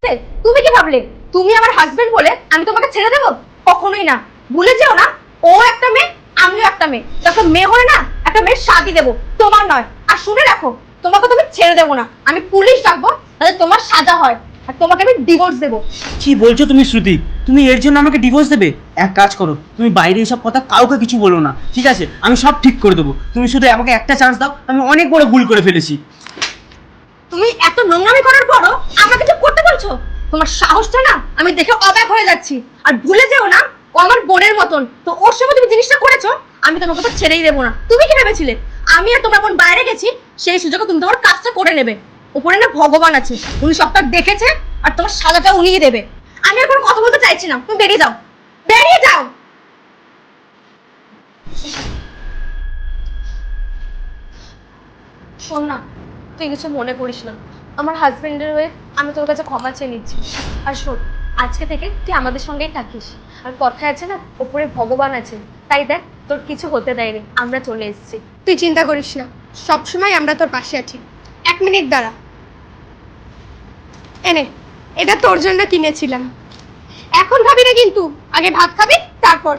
তুমি কি ভাবলে তুমি আমার হাজবেন্ড বলে আমি তোমাকে ছেড়ে দেবো? কখনোই না। ভুলে যেও না, ও একটা মেয়ে, আমিও একটা মেয়ে। একটা মেয়ে হলে না একটা মেয়ের শাদি দেবো, তোমার নয়। আর শুনে রাখো, তোমাকে তুমি ছেড়ে দেবো না। আমি পুলিশ ডাকবো, তাহলে তোমার সাজা হয়, আর তোমাকে আমি ডিভোর্স দেবো। কি বলছো তুমি শ্রুতি? তুমি এর জন্য আমাকে ডিভোর্স দেবে? এক কাজ করো, তুমি বাইরে এসব কথা কাউকে কিছু বলো না, ঠিক আছে? আমি সব ঠিক করে দেবো। তুমি শুধু আমাকে একটা চান্স দাও, আমি অনেক বড় ভুল করে ফেলেছি। তুমি এত নোংরামি করার পরও আমাকে চুপ করতে বলছো? তোমার সাহসটা না আমি দেখে অবাক হয়ে যাচ্ছি। আর ভুলে যেও না, ও আমার বোনের মতন। তো ওর সঙ্গে তুমি জিনিসটা করেছো, আমি তোমাকে তো ছেড়েই দেবো না। তুমি কি ভেবেছিলে আমি আর তোমার বোন বাইরে গেছি, সেই সুযোগে তুমি তোমার কাজটা করে নেবে? উপরে না ভগবান আছে, উনি সবটা দেখেছে, আর তোমার সাজাটা উনিই দেবে। আমি আর কোনো কথা বলতে চাইছি না, তুমি বেরিয়ে যাও, বেরিয়ে যাও। শোন না, তুই কিছু মনে করিস না। আমার হাজবেন্ডের হয়ে আমি তোর কাছে ক্ষমা চেয়ে নিচ্ছি। আর শোন, আজকে থেকে তুই আমাদের সঙ্গেই থাকিস। আর কথায় আছে না, ওপরে ভগবান আছে, তাই দেখ তোর কিছু হতে দেয়নি, আমরা চলে এসেছি। তুই চিন্তা করিস না, সবসময় আমরা তোর পাশে আছি। 1 মিনিট দাঁড়া, এনে এটা তোর জন্য কিনেছিলাম। এখন খাবি না কিন্তু, আগে ভাত খাবি তারপর।